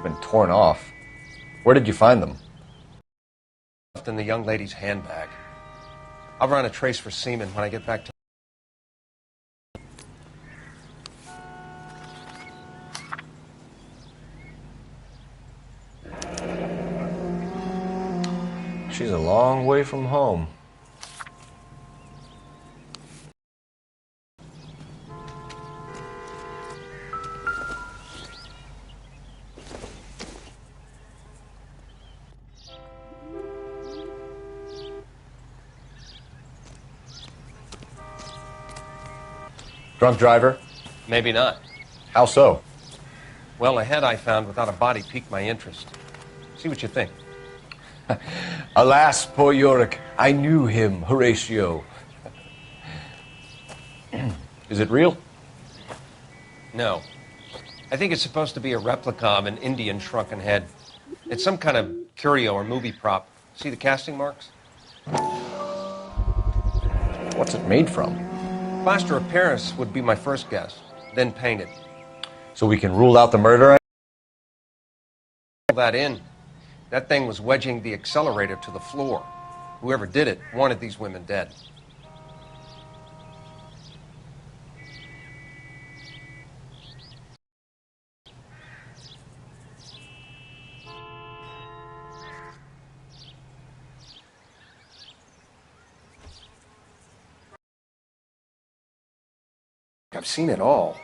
been torn off. Where did you find them? In the young lady's handbag. I'll run a trace for semen when I get back to... She's a long way from home. Drunk driver? Maybe not. How so? Well, a head I found without a body piqued my interest. See what you think. Alas, poor Yorick, I knew him, Horatio. Is it real? No. I think it's supposed to be a replica of an Indian shrunken head. It's some kind of curio or movie prop. See the casting marks? What's it made from? Plaster of Paris would be my first guess, then painted. So we can rule out the murder? Pull that in. That thing was wedging the accelerator to the floor. Whoever did it wanted these women dead. I've seen it all.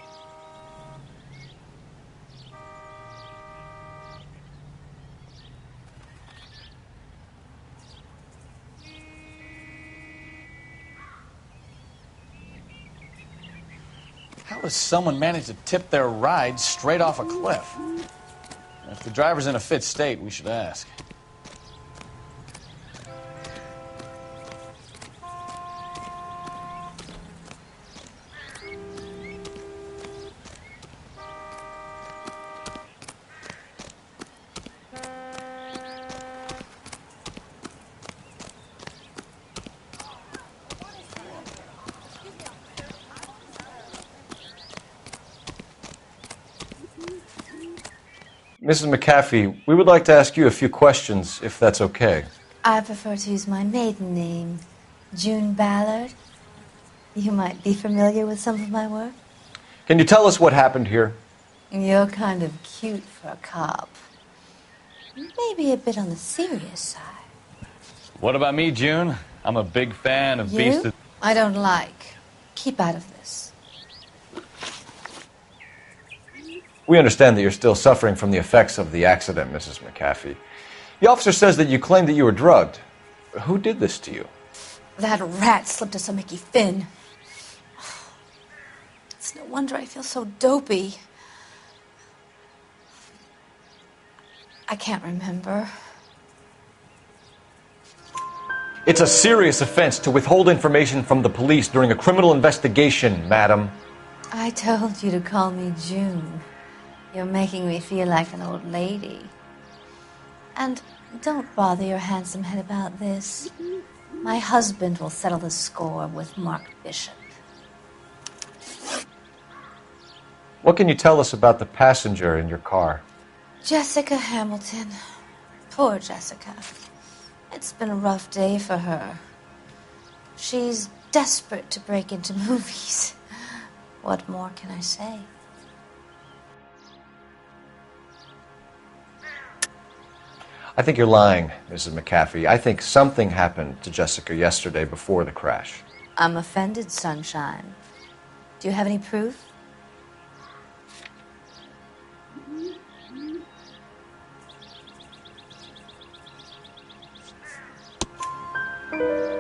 How does someone manage to tip their ride straight off a cliff? If the driver's in a fit state, we should ask. Mrs. McAfee, we would like to ask you a few questions, if that's okay. I prefer to use my maiden name, June Ballard. You might be familiar with some of my work. Can you tell us what happened here? You're kind of cute for a cop. Maybe a bit on the serious side. What about me, June? I'm a big fan of beasts. I don't like. Keep out of this. We understand that you're still suffering from the effects of the accident, Mrs. McAfee. The officer says that you claimed that you were drugged. Who did this to you? That rat slipped us a Mickey Finn. It's no wonder I feel so dopey. I can't remember. It's a serious offense to withhold information from the police during a criminal investigation, madam. I told you to call me June. You're making me feel like an old lady. And don't bother your handsome head about this. My husband will settle the score with Mark Bishop. What can you tell us about the passenger in your car? Jessica Hamilton. Poor Jessica. It's been a rough day for her. She's desperate to break into movies. What more can I say? I think you're lying, Mrs. McAfee. I think something happened to Jessica yesterday before the crash. I'm offended, Sunshine. Do you have any proof?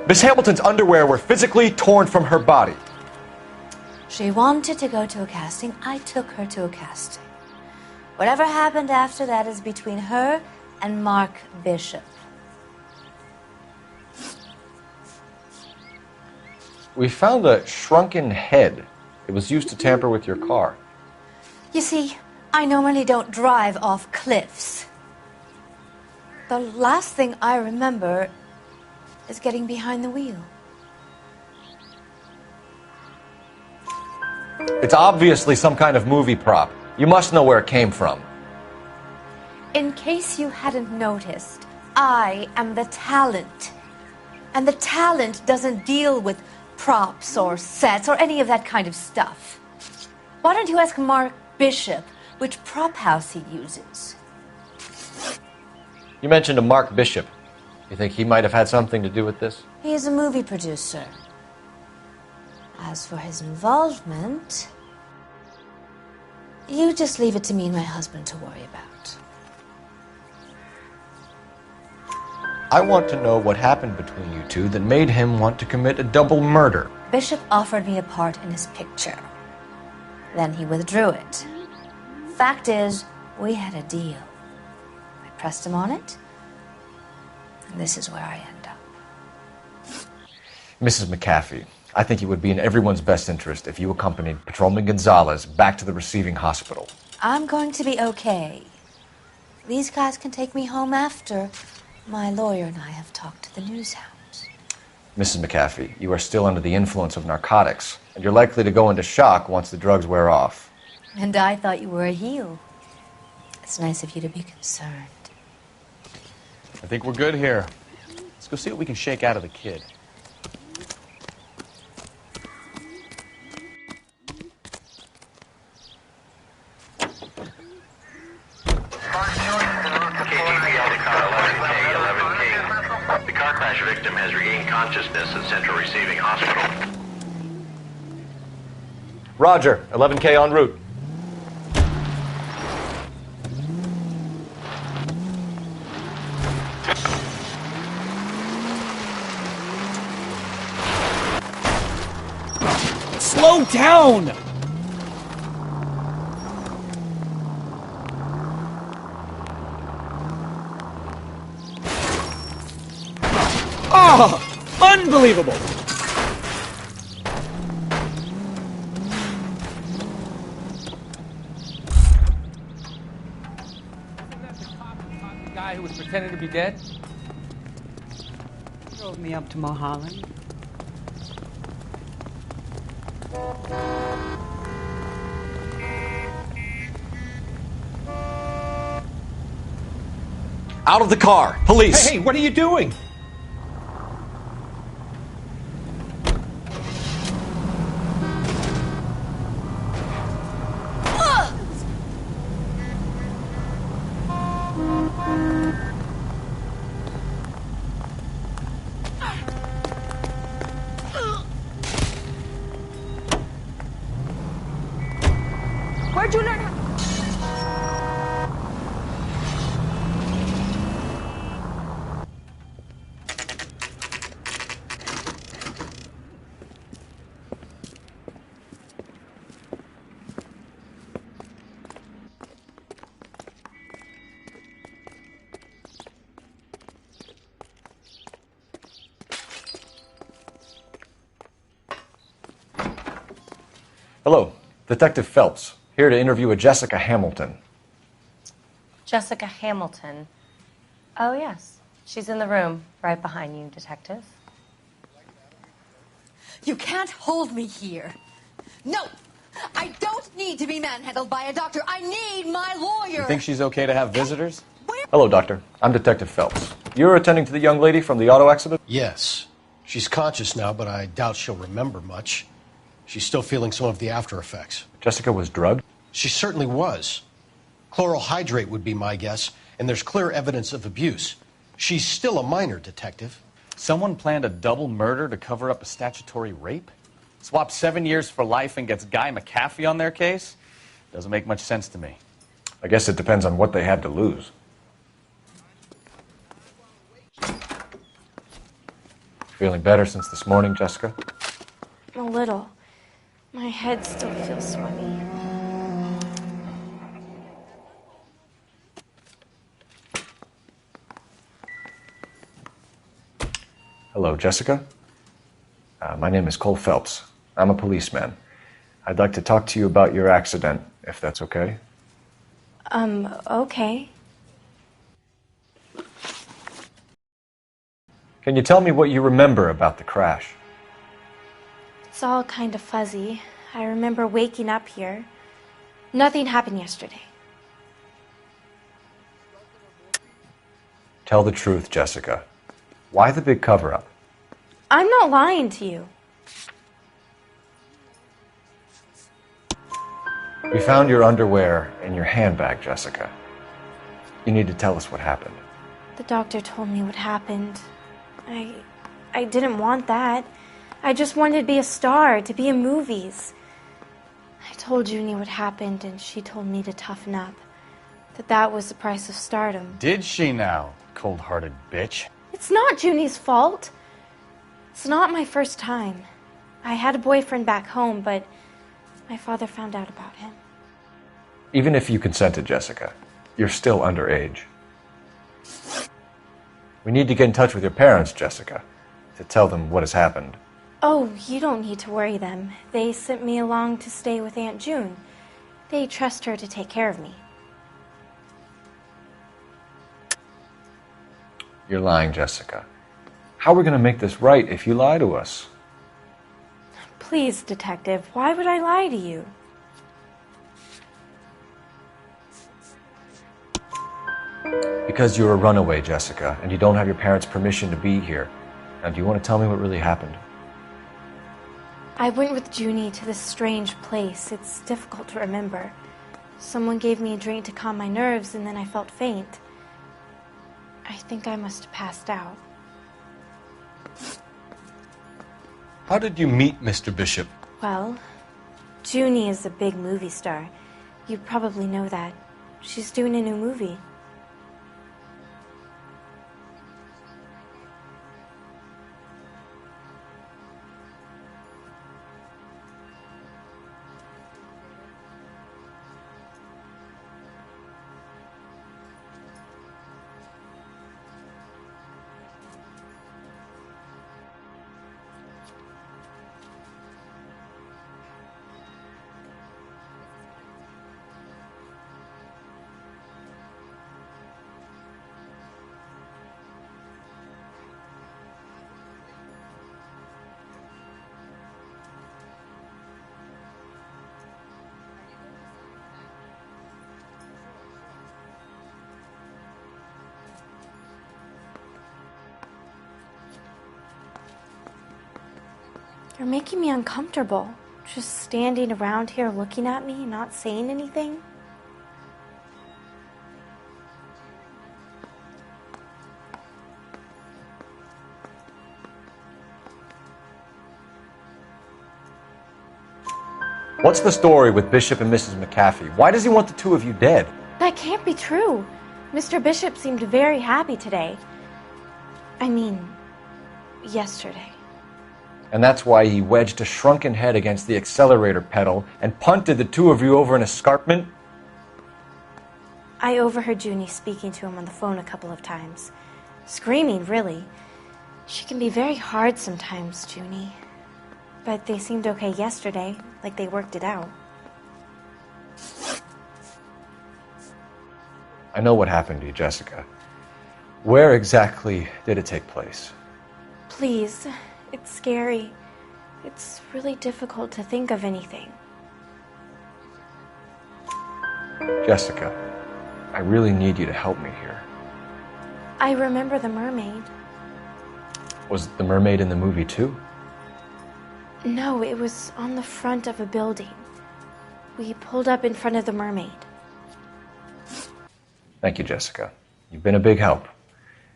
Miss Hamilton's underwear were physically torn from her body. She wanted to go to a casting. I took her to a casting. Whatever happened after that is between her and Mark Bishop. We found a shrunken head. It was used to tamper with your car. You see, I normally don't drive off cliffs. The last thing I remember is getting behind the wheel. It's obviously some kind of movie prop. You must know where it came from. In case you hadn't noticed, I am the talent. And the talent doesn't deal with props or sets or any of that kind of stuff. Why don't you ask Mark Bishop which prop house he uses? You mentioned a Mark Bishop. You think he might have had something to do with this? He is a movie producer. As for his involvement, you just leave it to me and my husband to worry about. I want to know what happened between you two that made him want to commit a double murder. Bishop offered me a part in his picture. Then he withdrew it. Fact is, we had a deal. I pressed him on it, and this is where I end up. Mrs. McAfee, I think it would be in everyone's best interest if you accompanied Patrolman Gonzalez back to the receiving hospital. I'm going to be okay. These guys can take me home after my lawyer and I have talked to the news hounds. Mrs. McAfee, you are still under the influence of narcotics, and you're likely to go into shock once the drugs wear off. And I thought you were a heel. It's nice of you to be concerned. I think we're good here. Let's go see what we can shake out of the kid. The car crash victim has regained consciousness at Central Receiving Hospital. Roger, 11K en route. Slow down! Oh, unbelievable! The guy who was pretending to be dead? Drove me up to Mulholland. Out of the car! Police! Hey, what are you doing? Where'd you learn how? Hello, Detective Phelps, here to interview a Jessica Hamilton. Jessica Hamilton. Oh, yes. She's in the room right behind you, Detective. You can't hold me here. No! I don't need to be manhandled by a doctor. I need my lawyer! You think she's okay to have visitors? Hello, Doctor. I'm Detective Phelps. You're attending to the young lady from the auto accident? Yes. She's conscious now, but I doubt she'll remember much. She's still feeling some of the after effects. Jessica was drugged? She certainly was. Chloral hydrate would be my guess, and there's clear evidence of abuse. She's still a minor, Detective. Someone planned a double murder to cover up a statutory rape? Swap 7 years for life and gets Guy McAfee on their case? Doesn't make much sense to me. I guess it depends on what they had to lose. Feeling better since this morning, Jessica? A little. My head still feels swimmy. Hello, Jessica. My name is Cole Phelps. I'm a policeman. I'd like to talk to you about your accident, if that's okay. Okay. Can you tell me what you remember about the crash? It's all kind of fuzzy. I remember waking up here. Nothing happened yesterday. Tell the truth, Jessica. Why the big cover-up? I'm not lying to you. We found your underwear in your handbag, Jessica. You need to tell us what happened. The doctor told me what happened. I didn't want that. I just wanted to be a star, to be in movies. I told Junie what happened, and she told me to toughen up. That was the price of stardom. Did she now, cold-hearted bitch? It's not Junie's fault. It's not my first time. I had a boyfriend back home, but my father found out about him. Even if you consented, Jessica, you're still underage. We need to get in touch with your parents, Jessica, to tell them what has happened. Oh, you don't need to worry them. They sent me along to stay with Aunt June. They trust her to take care of me. You're lying, Jessica. How are we going to make this right if you lie to us? Please, Detective, why would I lie to you? Because you're a runaway, Jessica, and you don't have your parents' permission to be here. Now, do you want to tell me what really happened? I went with Junie to this strange place. It's difficult to remember. Someone gave me a drink to calm my nerves, and then I felt faint. I think I must have passed out. How did you meet Mr. Bishop? Well, Junie is a big movie star. You probably know that. She's doing a new movie. You're making me uncomfortable. Just standing around here looking at me, not saying anything. What's the story with Bishop and Mrs. McAfee? Why does he want the two of you dead? That can't be true. Mr. Bishop seemed very happy today. I mean, yesterday. And that's why he wedged a shrunken head against the accelerator pedal and punted the two of you over an escarpment? I overheard Junie speaking to him on the phone a couple of times. Screaming, really. She can be very hard sometimes, Junie. But they seemed okay yesterday, like they worked it out. I know what happened to you, Jessica. Where exactly did it take place? Please, it's scary. It's really difficult to think of anything. Jessica, I really need you to help me here. I remember the mermaid. Was the mermaid in the movie too? No, it was on the front of a building. We pulled up in front of the mermaid. Thank you, Jessica. You've been a big help.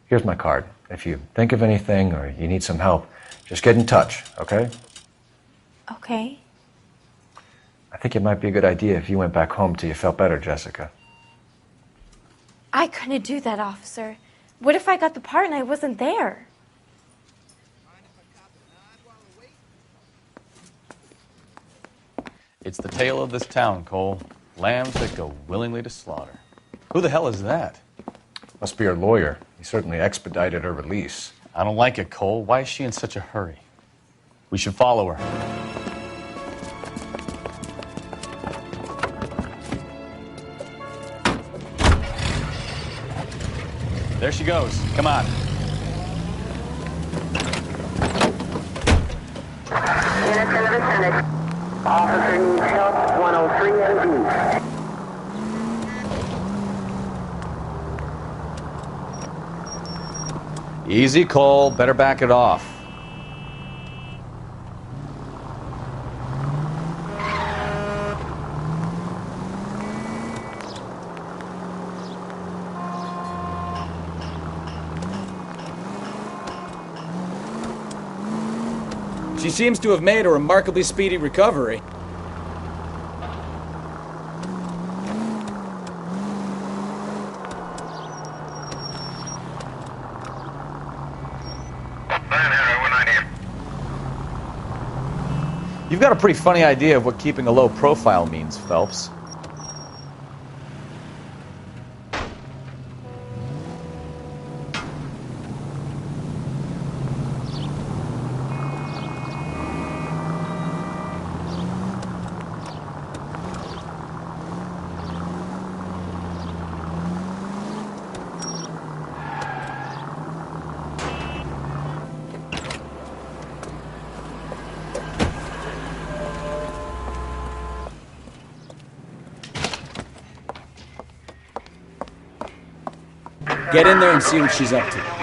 Here's my card. If you think of anything or you need some help, just get in touch, okay? Okay. I think it might be a good idea if you went back home till you felt better, Jessica. I couldn't do that, officer. What if I got the part and I wasn't there? It's the tale of this town, Cole. Lambs that go willingly to slaughter. Who the hell is that? Must be her lawyer. He certainly expedited her release. I don't like it, Cole. Why is she in such a hurry? We should follow her. There she goes. Come on. Units in the vicinity. Officer needs help, 103 AD. Easy, Cole. Better back it off. She seems to have made a remarkably speedy recovery. You've got a pretty funny idea of what keeping a low profile means, Phelps. Get in there and see what she's up to.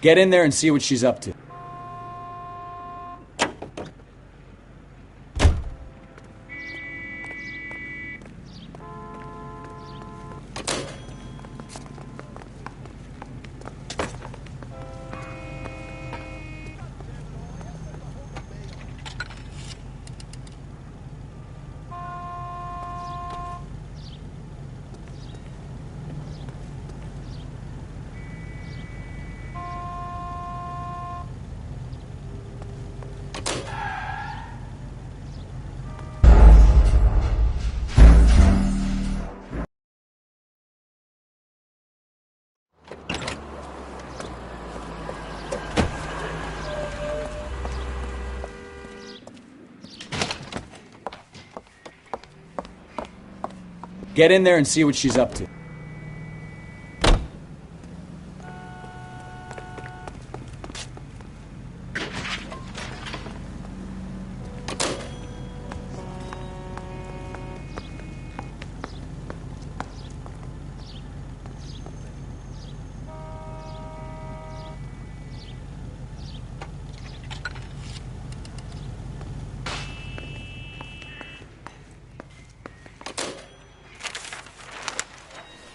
Get in there and see what she's up to. Get in there and see what she's up to.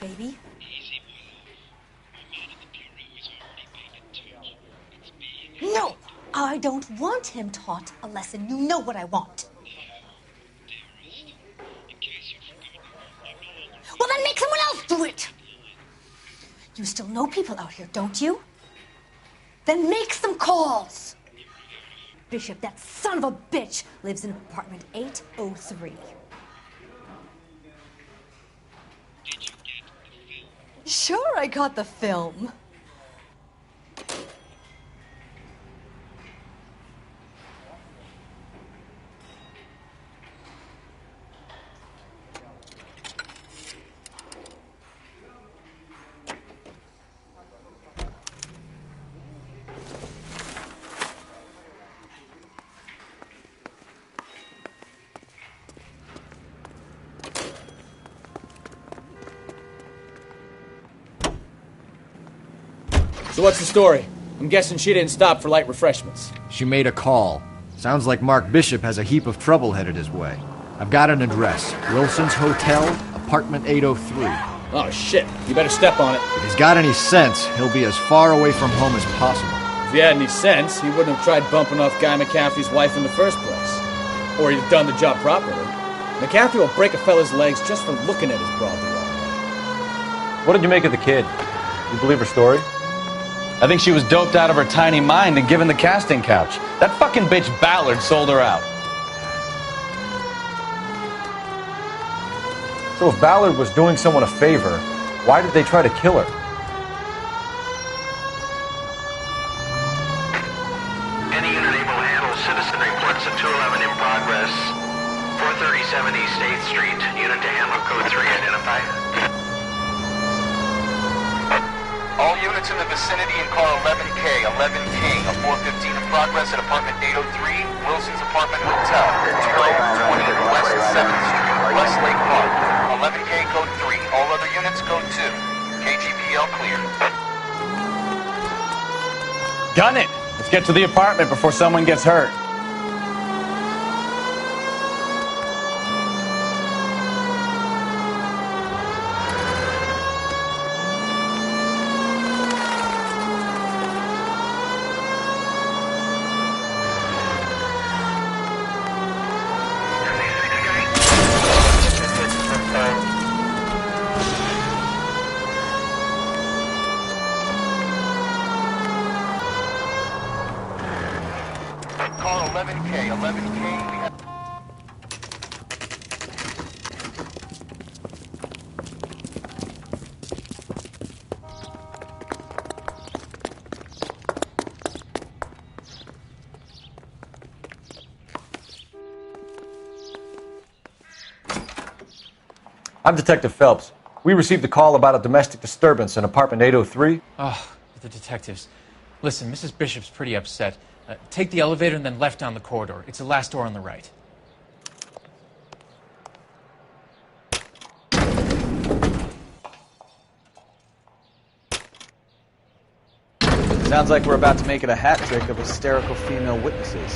Baby? No! I don't want him taught a lesson. You know what I want. Well, then make someone else do it! You still know people out here, don't you? Then make some calls! Bishop, that son of a bitch, lives in apartment 803. Sure, I got the film. So what's the story? I'm guessing she didn't stop for light refreshments. She made a call. Sounds like Mark Bishop has a heap of trouble headed his way. I've got an address. Wilson's Hotel, apartment 803. Oh, shit. You better step on it. If he's got any sense, he'll be as far away from home as possible. If he had any sense, he wouldn't have tried bumping off Guy McCaffrey's wife in the first place. Or he'd have done the job properly. McCaffrey will break a fella's legs just for looking at his broad the wrong way. What did you make of the kid? You believe her story? I think she was doped out of her tiny mind and given the casting couch. That fucking bitch Ballard sold her out. So if Ballard was doing someone a favor, why did they try to kill her? Any unit able to handle citizen reports at 211 in progress. 437 East 8th Street. Unit to handle code 3 identified. All units in the vicinity in car 11K, 11 King, a 415 in progress at apartment 803, Wilson's Apartment Hotel, 2020 West 7th Street, Westlake Park. 11K code 3, all other units code 2. KGPL clear. Gun it! Let's get to the apartment before someone gets hurt. Car 11K, 11K, we have... I'm Detective Phelps. We received a call about a domestic disturbance in apartment 803. Oh, the detectives. Listen, Mrs. Bishop's pretty upset. Take the elevator and then left down the corridor. It's the last door on the right. Sounds like we're about to make it a hat trick of hysterical female witnesses.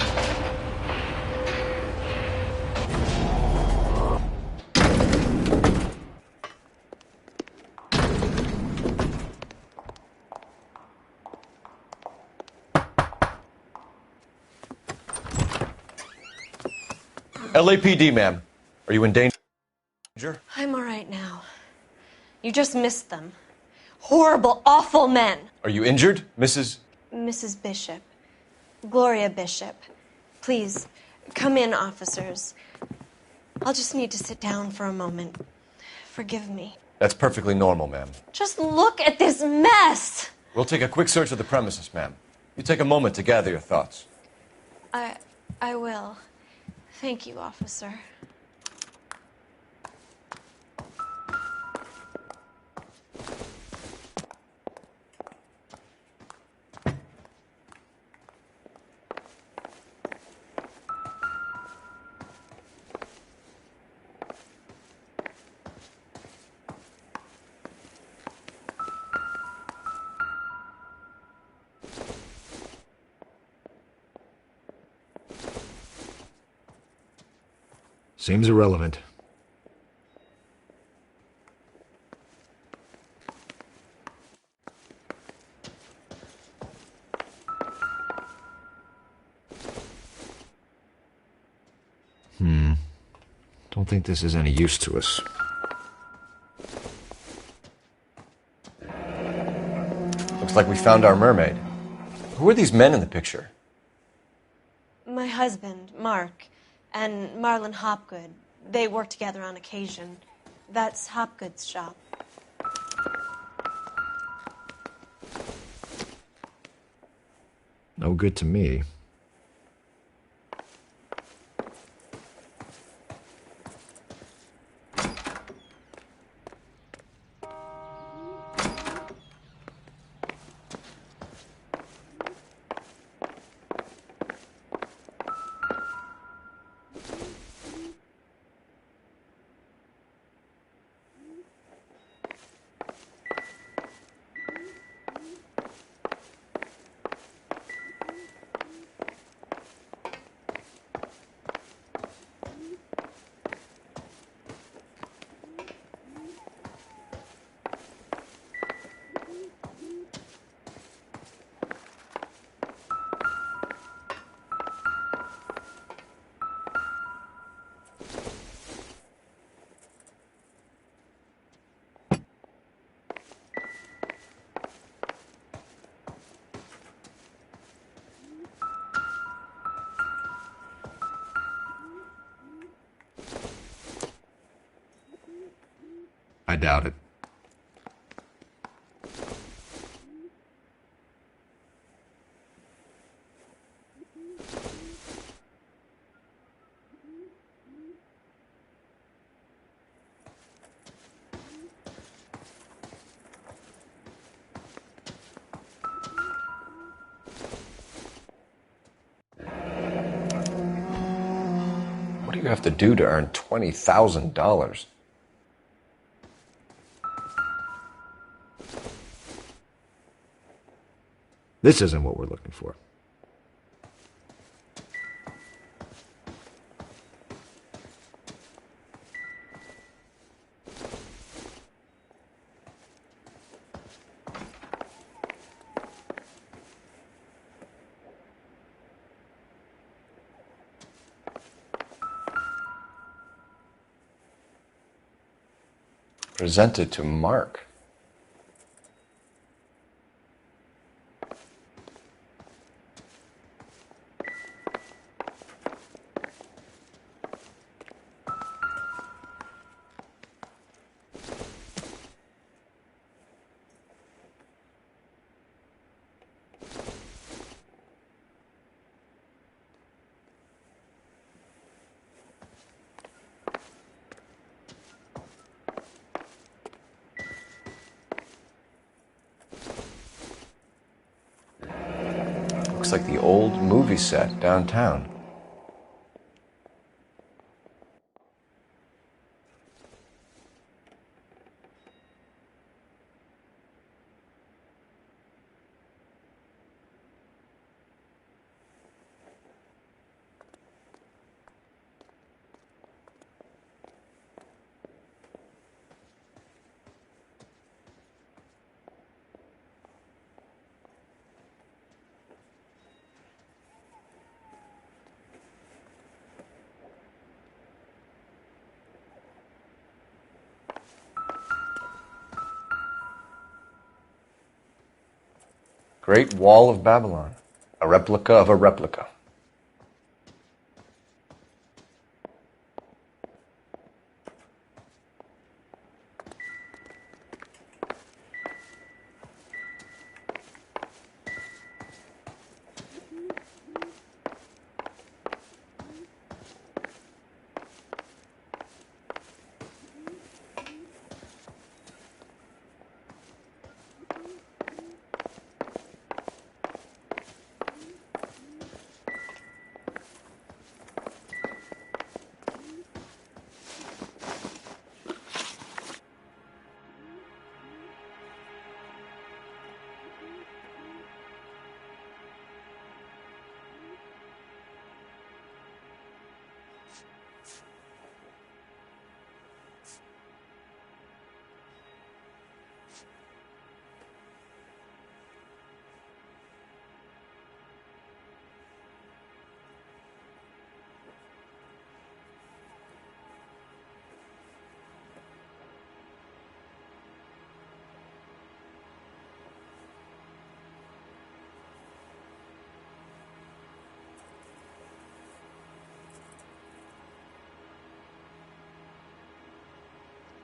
LAPD, ma'am. Are you in danger? I'm all right now. You just missed them. Horrible, awful men. Are you injured, Mrs.? Mrs. Bishop. Gloria Bishop. Please, come in, officers. I'll just need to sit down for a moment. Forgive me. That's perfectly normal, ma'am. Just look at this mess! We'll take a quick search of the premises, ma'am. You take a moment to gather your thoughts. I will. Thank you, officer. Seems irrelevant. Don't think this is any use to us. Looks like we found our mermaid. Who are these men in the picture? My husband, Mark, and Marlon Hopgood. They work together on occasion. That's Hopgood's shop. No good to me. I doubt it. What do you have to do to earn $20,000? This isn't what we're looking for. Presented to Mark. Looks like the old movie set downtown. Great Wall of Babylon. A replica of a replica.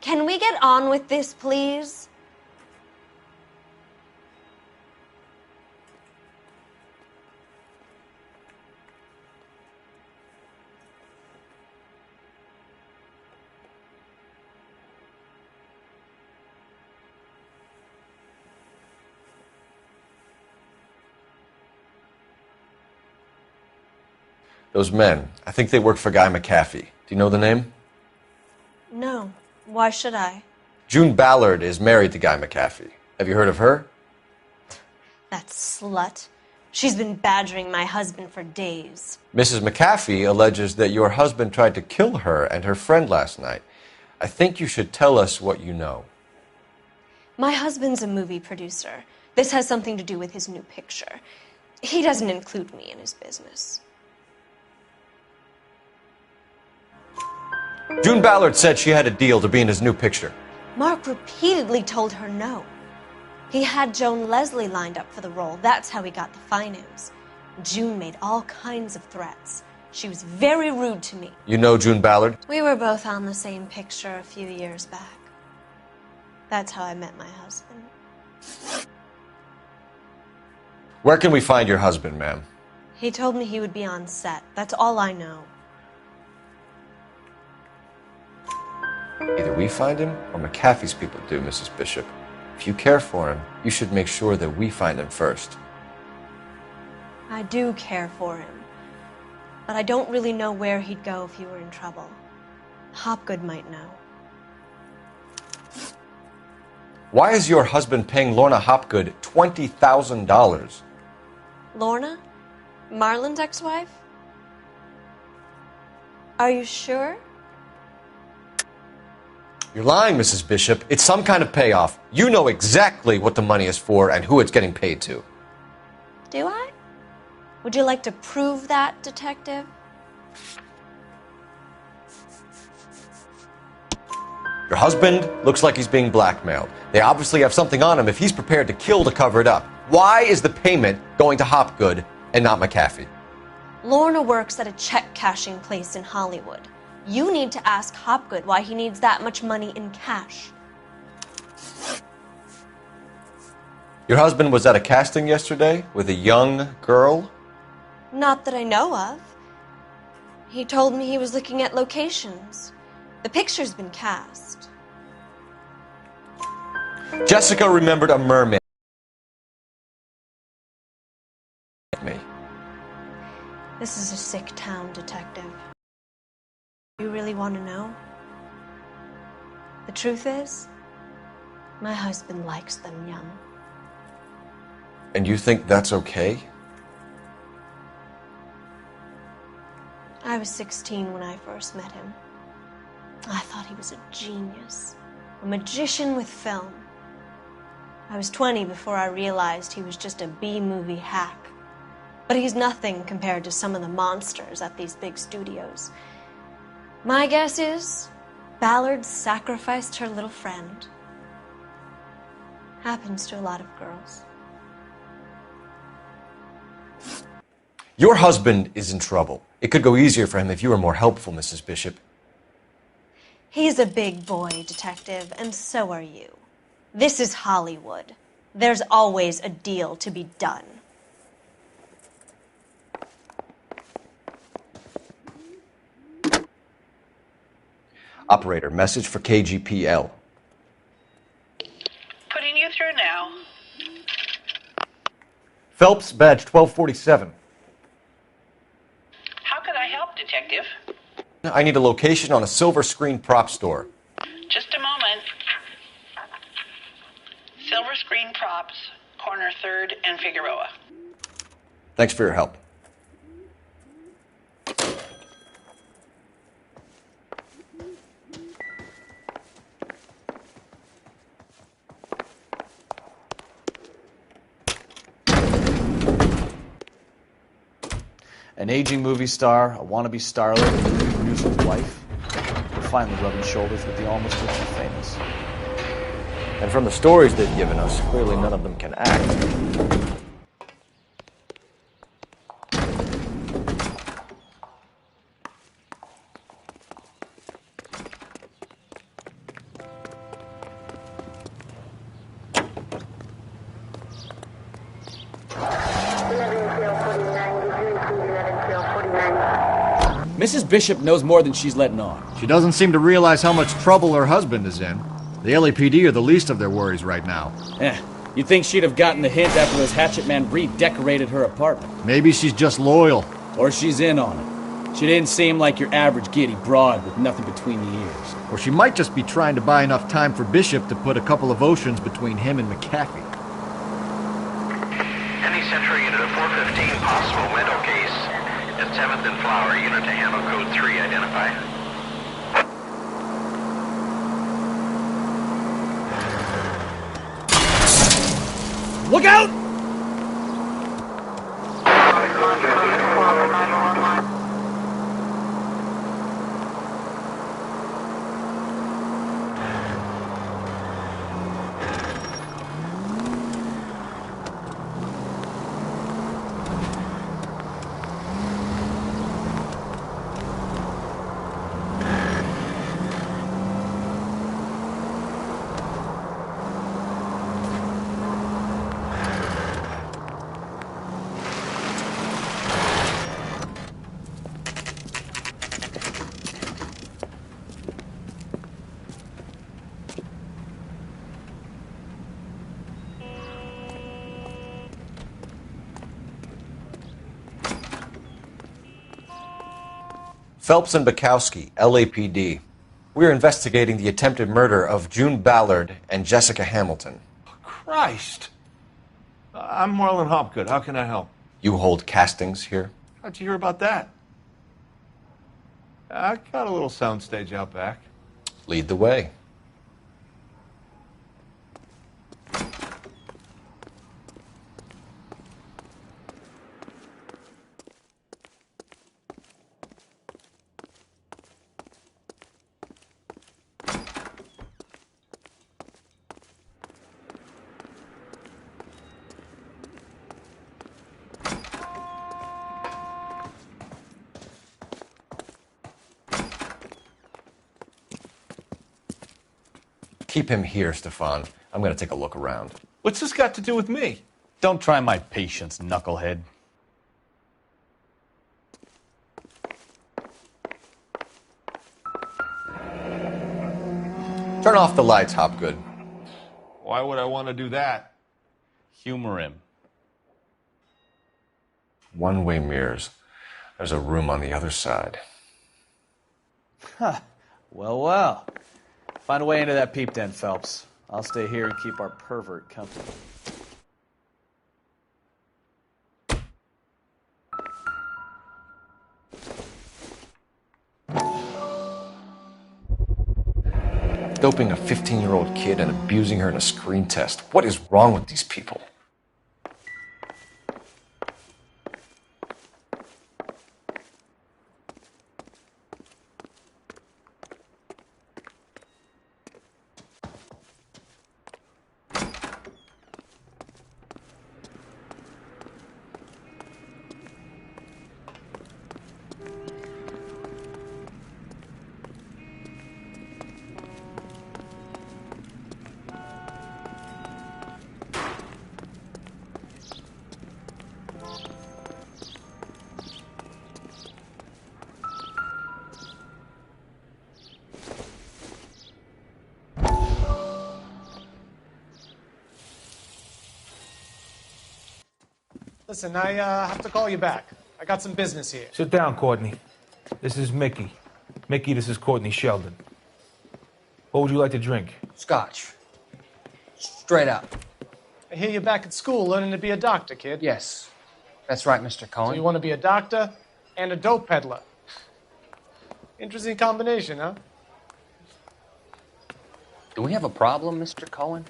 Can we get on with this, please? Those men, I think they work for Guy McAfee. Do you know the name? No. Why should I? June Ballard is married to Guy McAfee. Have you heard of her? That slut. She's been badgering my husband for days. Mrs. McAfee alleges that your husband tried to kill her and her friend last night. I think you should tell us what you know. My husband's a movie producer. This has something to do with his new picture. He doesn't include me in his business. June Ballard said she had a deal to be in his new picture. Mark repeatedly told her no. He had Joan Leslie lined up for the role. That's how he got the finance. June made all kinds of threats. She was very rude to me. You know June Ballard? We were both on the same picture a few years back. That's how I met my husband. Where can we find your husband, ma'am? He told me he would be on set. That's all I know. Either we find him or McAfee's people do, Mrs. Bishop. If you care for him, you should make sure that we find him first. I do care for him. But I don't really know where he'd go if he were in trouble. Hopgood might know. Why is your husband paying Lorna Hopgood $20,000? Lorna? Marlon's ex-wife? Are you sure? You're lying, Mrs. Bishop. It's some kind of payoff. You know exactly what the money is for and who it's getting paid to. Do I? Would you like to prove that, Detective? Your husband looks like he's being blackmailed. They obviously have something on him if he's prepared to kill to cover it up. Why is the payment going to Hopgood and not McAfee? Lorna works at a check-cashing place in Hollywood. You need to ask Hopgood why he needs that much money in cash. Your husband was at a casting yesterday with a young girl? Not that I know of. He told me he was looking at locations. The picture's been cast. Jessica remembered a mermaid. This is a sick town, Detective. You really want to know? The truth is, my husband likes them young. And you think that's okay? I was 16 when I first met him. I thought he was a genius, a magician with film. I was 20 before I realized he was just a B-movie hack. But he's nothing compared to some of the monsters at these big studios. My guess is Ballard sacrificed her little friend. Happens to a lot of girls. Your husband is in trouble. It could go easier for him if you were more helpful, Mrs. Bishop. He's a big boy, Detective, and so are you. This is Hollywood. There's always a deal to be done. Operator, message for KGPL. Putting you through now. Phelps, badge 1247. How could I help, Detective? I need a location on a silver screen prop store. Just a moment. Silver Screen Props, corner 3rd and Figueroa. Thanks for your help. An aging movie star, a wannabe starlet, a movie producer's wife. They're finally rubbing shoulders with the almost rich and famous. And from the stories they've given us, clearly none of them can act. Mrs. Bishop knows more than she's letting on. She doesn't seem to realize how much trouble her husband is in. The LAPD are the least of their worries right now. You'd think she'd have gotten the hint after those hatchet men redecorated her apartment. Maybe she's just loyal. Or she's in on it. She didn't seem like your average giddy broad with nothing between the ears. Or she might just be trying to buy enough time for Bishop to put a couple of oceans between him and McAfee. Any Central unit of 415 possible window case at 7th and Flower, unit to handle code 3, identify. Look out! Phelps and Bukowski, LAPD. We're investigating the attempted murder of June Ballard and Jessica Hamilton. Christ! I'm Marlon Hopgood. How can I help? You hold castings here? How'd you hear about that? I got a little soundstage out back. Lead the way. Keep him here, Stefan. I'm going to take a look around. What's this got to do with me? Don't try my patience, knucklehead. Turn off the lights, Hopgood. Why would I want to do that? Humor him. One-way mirrors. There's a room on the other side. Huh. Well. Find a way into that peep den, Phelps. I'll stay here and keep our pervert company. Doping a 15-year-old kid and abusing her in a screen test. What is wrong with these people? Listen, I have to call you back. I got some business here. Sit down, Courtney. This is Mickey. Mickey, this is Courtney Sheldon. What would you like to drink? Scotch. Straight up. I hear you're back at school learning to be a doctor, kid. Yes. That's right, Mr. Cohen. So you want to be a doctor and a dope peddler. Interesting combination, huh? Do we have a problem, Mr. Cohen?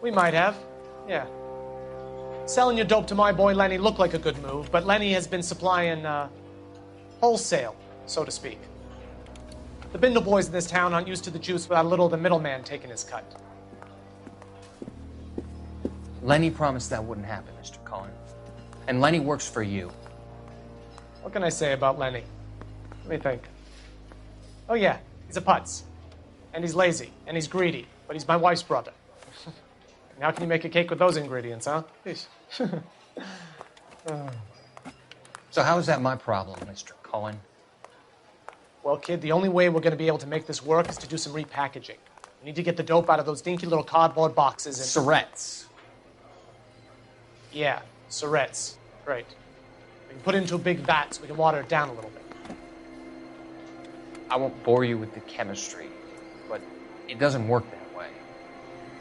We might have. Yeah. Selling your dope to my boy Lenny looked like a good move, but Lenny has been supplying, wholesale, so to speak. The Bindle boys in this town aren't used to the juice without a little of the middleman taking his cut. Lenny promised that wouldn't happen, Mr. Cohen. And Lenny works for you. What can I say about Lenny? Let me think. Oh yeah, he's a putz. And he's lazy, and he's greedy, but he's my wife's brother. And how can you make a cake with those ingredients, huh? So how is that my problem, Mr. Cohen? Well, kid, the only way we're going to be able to make this work is to do some repackaging. We need to get the dope out of those dinky little cardboard boxes and... Syrettes. Yeah, syrettes. Right. We can put it into a big vat so we can water it down a little bit. I won't bore you with the chemistry, but it doesn't work that way.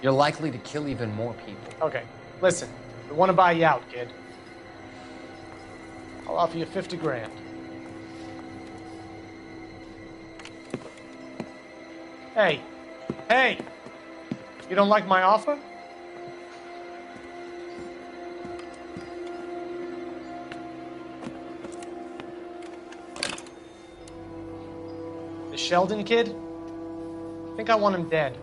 You're likely to kill even more people. Okay, listen. We want to buy you out, kid. I'll offer you 50 grand. Hey. Hey! You don't like my offer? The Sheldon kid? I think I want him dead.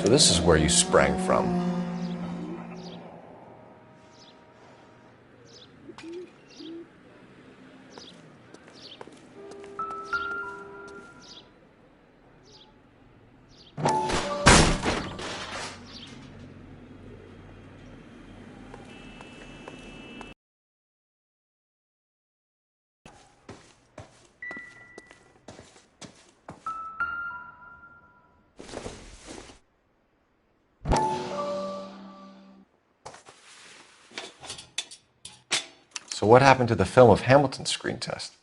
So this is where you sprang from. So what happened to the film of Hamilton's screen test?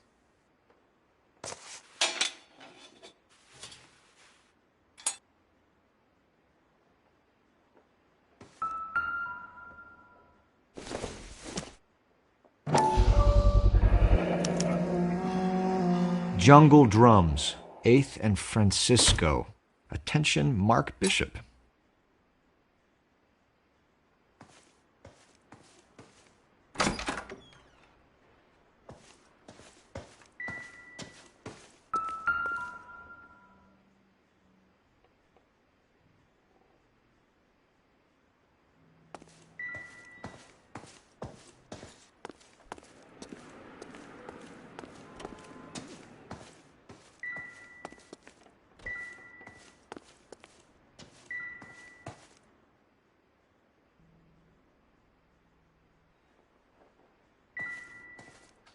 Jungle Drums, 8th and Francisco. Attention, Mark Bishop.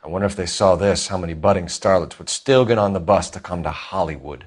I wonder if they saw this, how many budding starlets would still get on the bus to come to Hollywood.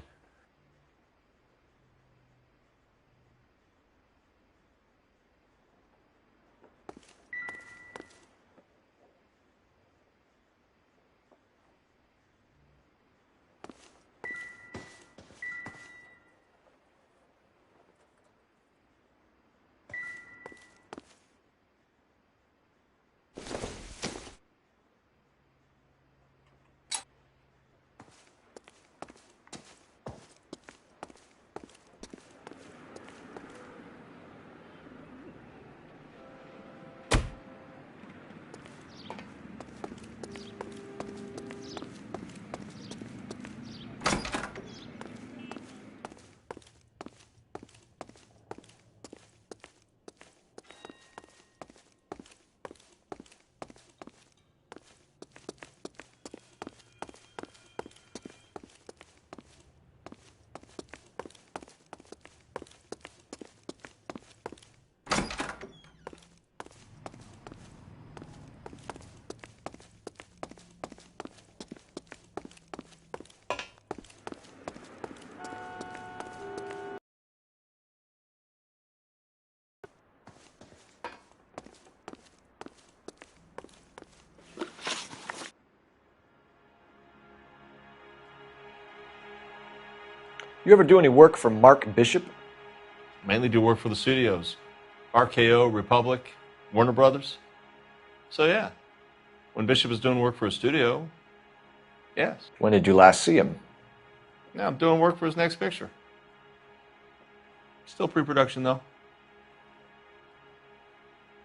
You ever do any work for Mark Bishop? Mainly do work for the studios. RKO, Republic, Warner Brothers. So yeah, when Bishop is doing work for a studio, yes. When did you last see him? Now I'm doing work for his next picture. Still pre-production though.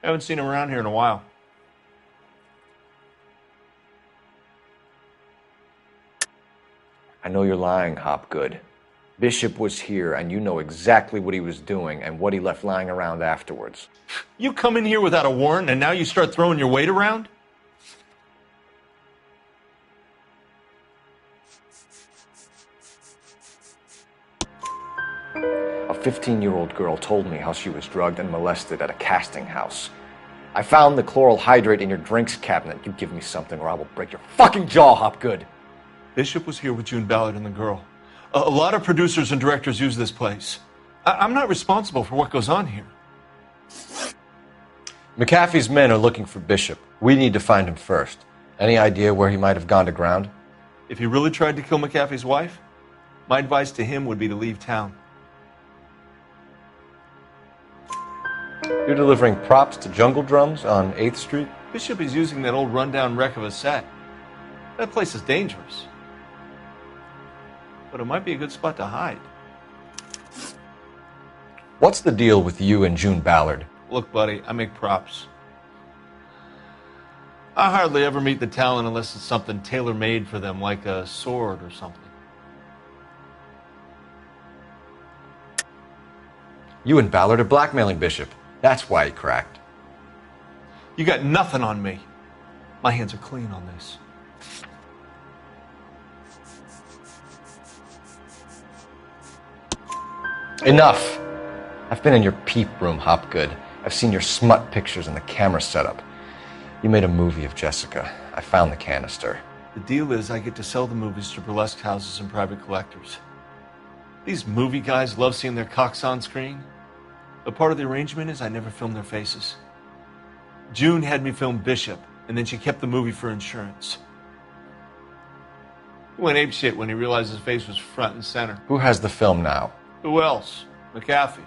Haven't seen him around here in a while. I know you're lying, Hopgood. Bishop was here, and you know exactly what he was doing and what he left lying around afterwards. You come in here without a warrant, and now you start throwing your weight around? A 15-year-old girl told me how she was drugged and molested at a casting house. I found the chloral hydrate in your drinks cabinet. You give me something or I will break your fucking jaw, Hopgood. Bishop was here with June Ballard and the girl. A lot of producers and directors use this place. I'm not responsible for what goes on here. McAfee's men are looking for Bishop. We need to find him first. Any idea where he might have gone to ground? If he really tried to kill McAfee's wife, my advice to him would be to leave town. You're delivering props to Jungle Drums on 8th Street? Bishop is using that old rundown wreck of a set. That place is dangerous. But it might be a good spot to hide. What's the deal with you and June Ballard? Look, buddy, I make props. I hardly ever meet the talent unless it's something tailor-made for them, like a sword or something. You and Ballard are blackmailing Bishop. That's why he cracked. You got nothing on me. My hands are clean on this. Enough! I've been in your peep room, Hopgood. I've seen your smut pictures and the camera setup. You made a movie of Jessica. I found the canister. The deal is I get to sell the movies to burlesque houses and private collectors. These movie guys love seeing their cocks on screen. But part of the arrangement is I never film their faces. June had me film Bishop, and then she kept the movie for insurance. He went apeshit when he realized his face was front and center. Who has the film now? Who else? McAfee.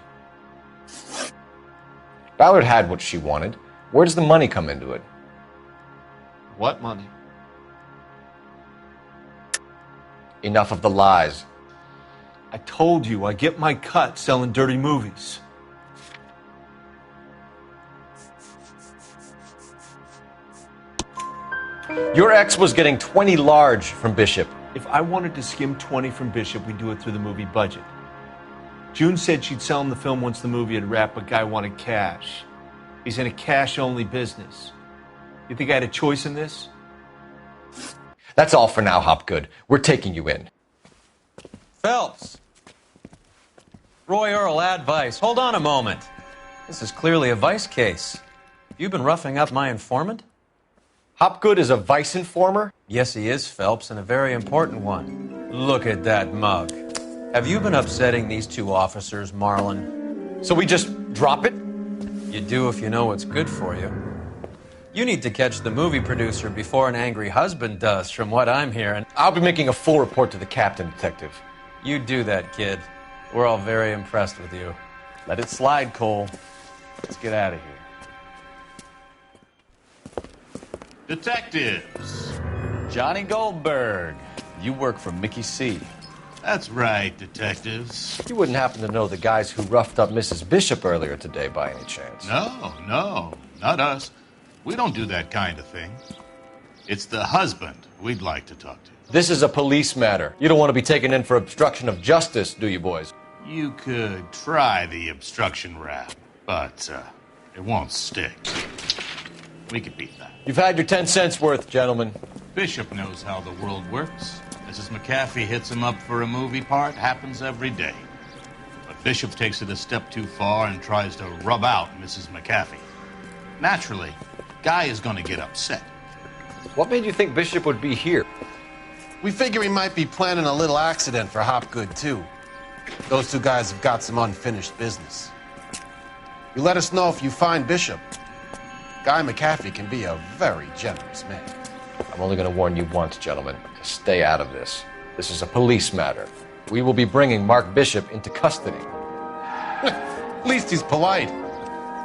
Ballard had what she wanted. Where does the money come into it? What money? Enough of the lies. I told you I get my cut selling dirty movies. Your ex was getting 20 large from Bishop. If I wanted to skim 20 from Bishop, we'd do it through the movie budget. June said she'd sell him the film once the movie had wrapped, but Guy wanted cash. He's in a cash-only business. You think I had a choice in this? That's all for now, Hopgood. We're taking you in. Phelps. Roy Earl, advice. Hold on a moment. This is clearly a vice case. You've been roughing up my informant? Hopgood is a vice informer? Yes, he is, Phelps, and a very important one. Look at that mug. Have you been upsetting these two officers, Marlon? So we just drop it? You do if you know what's good for you. You need to catch the movie producer before an angry husband does, from what I'm hearing. I'll be making a full report to the captain, Detective. You do that, kid. We're all very impressed with you. Let it slide, Cole. Let's get out of here. Detectives. Johnny Goldberg. You work for Mickey C. That's right, detectives. You wouldn't happen to know the guys who roughed up Mrs. Bishop earlier today by any chance? No, not us. We don't do that kind of thing. It's the husband we'd like to talk to. This is a police matter. You don't want to be taken in for obstruction of justice, do you, boys? You could try the obstruction rap, but it won't stick. We could beat that. You've had your 10 cents worth, gentlemen. Bishop knows how the world works. Mrs. McAfee hits him up for a movie part. Happens every day. But Bishop takes it a step too far and tries to rub out Mrs. McAfee. Naturally, Guy is going to get upset. What made you think Bishop would be here? We figure he might be planning a little accident for Hopgood, too. Those two guys have got some unfinished business. You let us know if you find Bishop. Guy McAfee can be a very generous man. I'm only going to warn you once, gentlemen. To stay out of this. This is a police matter. We will be bringing Mark Bishop into custody. At least he's polite.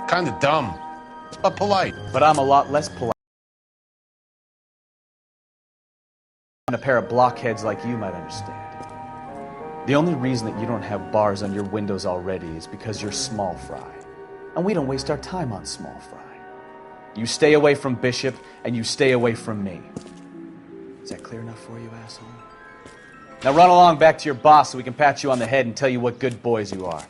Kind of dumb, but polite. But I'm a lot less polite than a pair of blockheads like you might understand. The only reason that you don't have bars on your windows already is because you're small fry. And we don't waste our time on small fry. You stay away from Bishop, and you stay away from me. Is that clear enough for you, asshole? Now run along back to your boss so we can pat you on the head and tell you what good boys you are.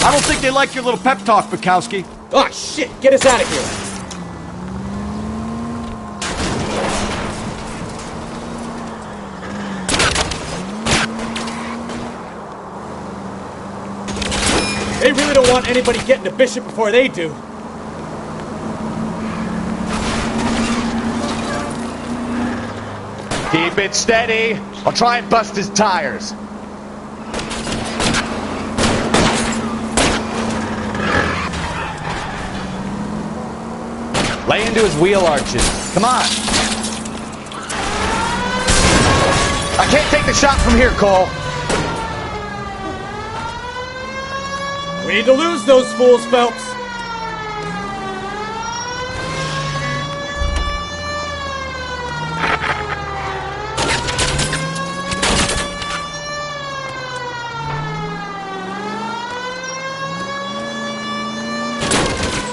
I don't think they like your little pep talk, Bukowski. Oh, shit! Get us out of here! They really don't want anybody getting to Bishop before they do. Keep it steady. I'll try and bust his tires. Lay into his wheel arches. Come on. I can't take the shot from here, Cole. We need to lose those fools, Phelps.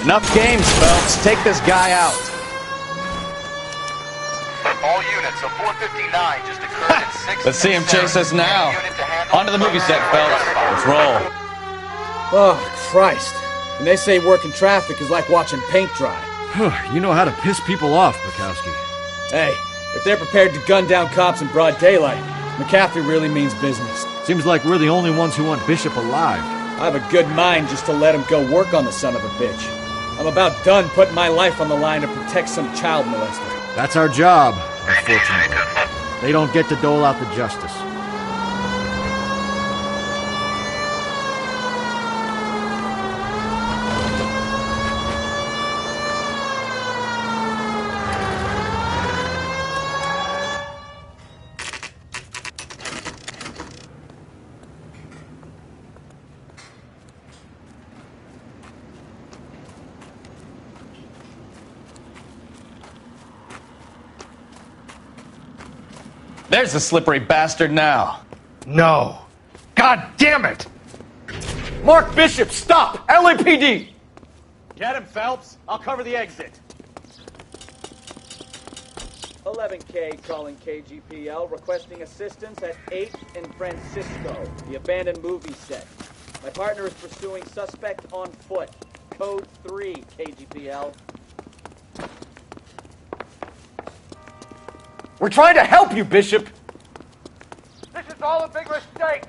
Enough games, Phelps. Take this guy out. All units, a 459 just occurred at 6. Let's see him chase us now. On to the movie set, Phelps. Let's roll. Oh, Christ. And they say working traffic is like watching paint dry. You know how to piss people off, Bukowski. Hey, if they're prepared to gun down cops in broad daylight, McCaffrey really means business. Seems like we're the only ones who want Bishop alive. I have a good mind just to let him go work on the son of a bitch. I'm about done putting my life on the line to protect some child molester. That's our job, unfortunately. They don't get to dole out the justice. There's the slippery bastard now. No. God damn it! Mark Bishop, stop! LAPD! Get him, Phelps. I'll cover the exit. 11K calling KGPL, requesting assistance at 8 in Francisco, the abandoned movie set. My partner is pursuing suspect on foot. Code 3, KGPL. We're trying to help you, Bishop! This is all a big mistake!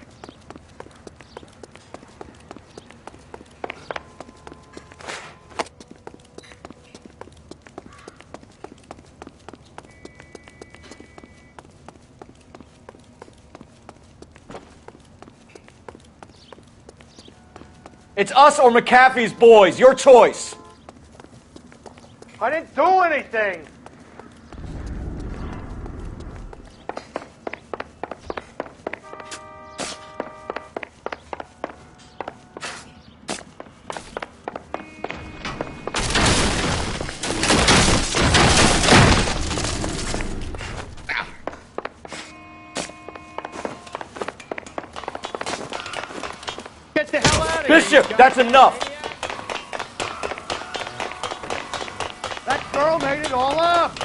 It's us or McAfee's boys. Your choice. I didn't do anything! Get the hell out of here! Bishop, that's enough! That girl made it all up!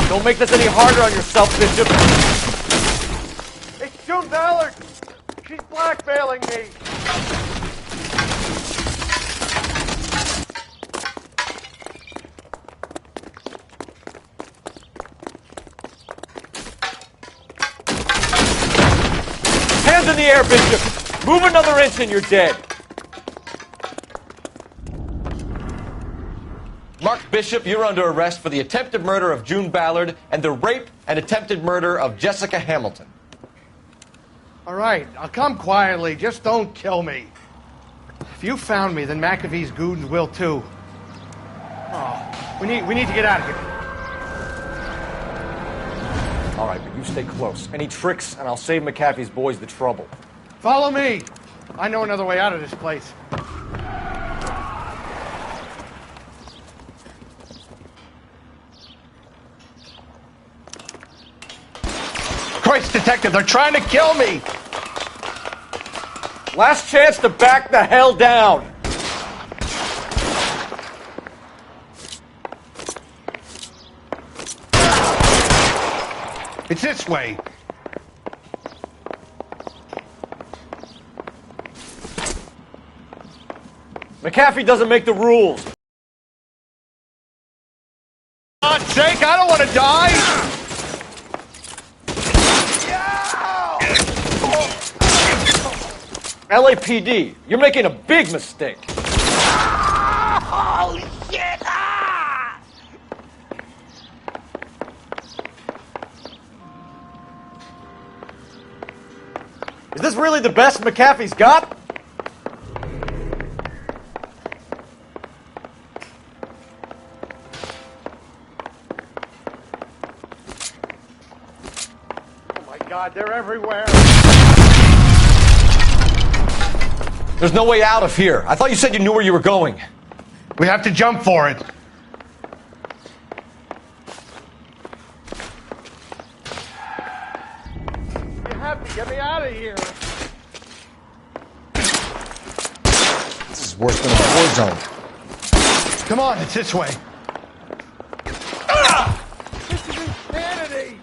Don't make this any harder on yourself, Bishop. It's June Ballard! She's blackmailing me! Hands in the air, Bishop! Move another inch and you're dead. Mark Bishop, you're under arrest for the attempted murder of June Ballard and the rape and attempted murder of Jessica Hamilton. All right, I'll come quietly. Just don't kill me. If you found me, then McAfee's goons will too. Oh, we need to get out of here. All right, but you stay close. Any tricks, and I'll save McAfee's boys the trouble. Follow me. I know another way out of this place. Christ, Detective, they're trying to kill me! Last chance to back the hell down! It's this way. McAfee doesn't make the rules. For God's sake, I don't want to die! LAPD, you're making a big mistake. Holy shit! Is this really the best McAfee's got? Oh my God, they're everywhere. There's no way out of here. I thought you said you knew where you were going. We have to jump for it. get me out of here. This is worse than a war zone. Come on, it's this way. This is insanity.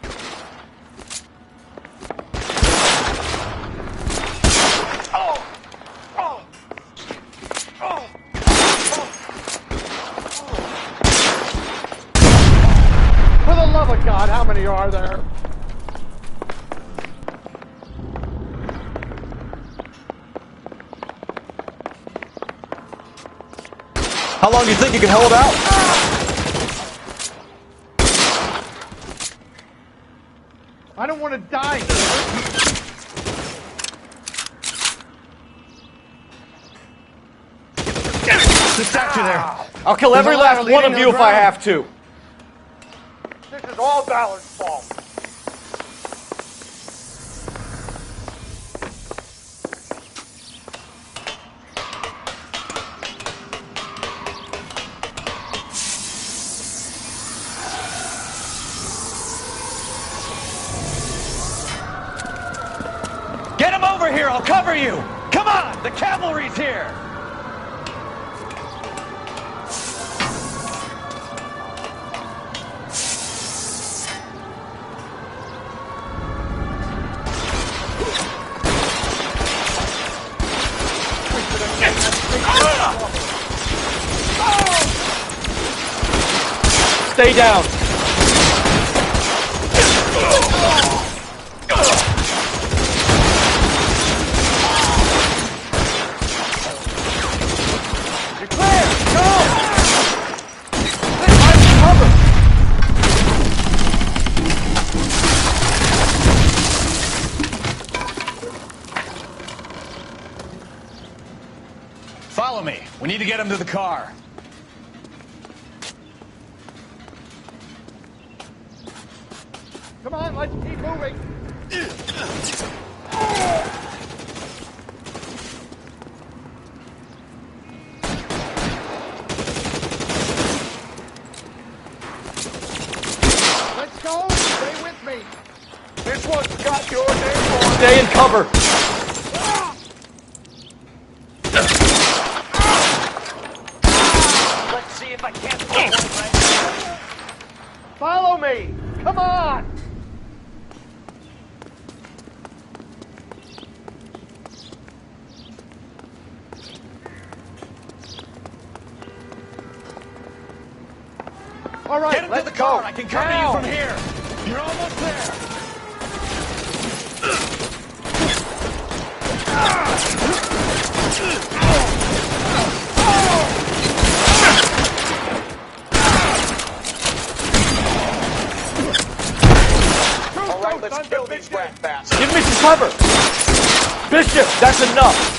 For the love of God, how many are there? How long do you think you can hold out? I don't want to die. The statue there. I'll kill every last one of you if I have to. This is all Ballard's fault. Get him over here, I'll cover you! Come on, the cavalry's here! Stay down. You're clear. Go. I'm covered. Follow me. We need to get him to the car. Come on, let's keep moving. Let's go. Stay with me. This one's got your name on it. Stay in cover. Let's see if I can't follow him right. Follow me. Come on. All right, Get him to the car. I can cover you from here. You're almost there. All right, let's kill these rat bastards. Give me some cover. Bishop, that's enough.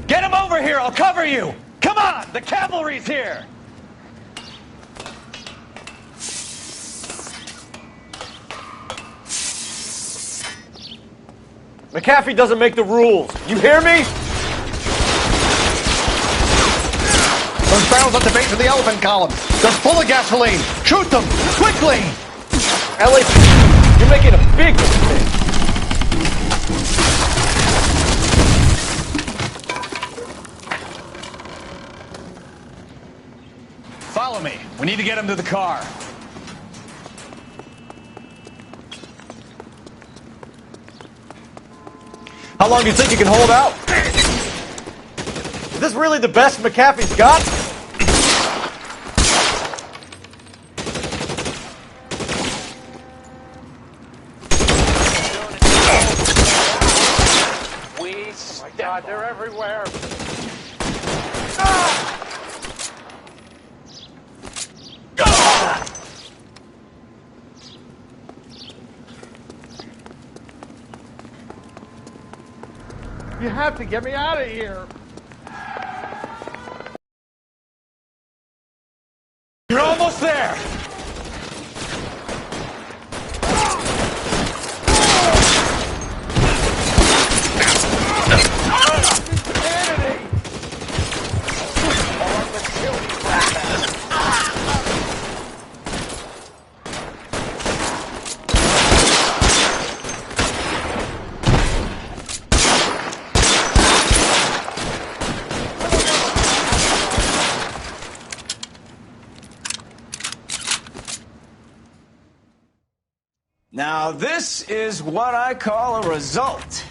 Get him over here, I'll cover you! Come on, the cavalry's here! McAfee doesn't make the rules. You hear me? Those barrels at the base of the elephant column. They're full of gasoline. Shoot them quickly. LAPD, you're making a big mistake. Follow me. We need to get him to the car. How long do you think you can hold out? Is this really the best McAfee's got? Oh my God, they're everywhere. Ah! You have to get me out of here. You're almost there. Now, this is what I call a result.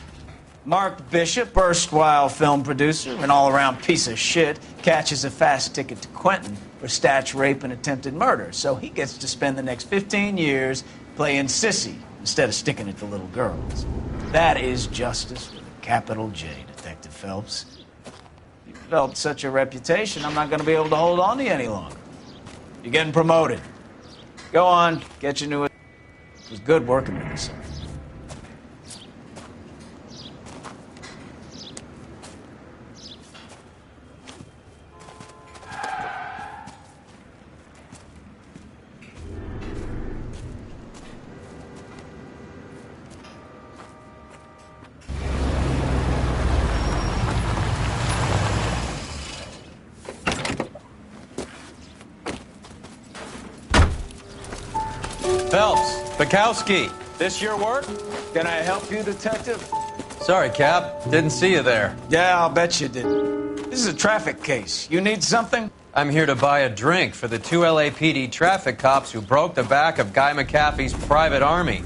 Mark Bishop, erstwhile film producer, an all-around piece of shit, catches a fast ticket to Quentin for statch rape and attempted murder. So he gets to spend the next 15 years playing sissy instead of sticking it to little girls. That is justice with a capital J, Detective Phelps. You developed such a reputation, I'm not going to be able to hold on to you any longer. You're getting promoted. Go on, get your new... It was good working with you, sir. Phelps, Bukowski, this your work? Can I help you, Detective? Sorry, Cap. Didn't see you there. Yeah, I'll bet you did. This is a traffic case. You need something? I'm here to buy a drink for the 2 LAPD traffic cops who broke the back of Guy McAfee's private army.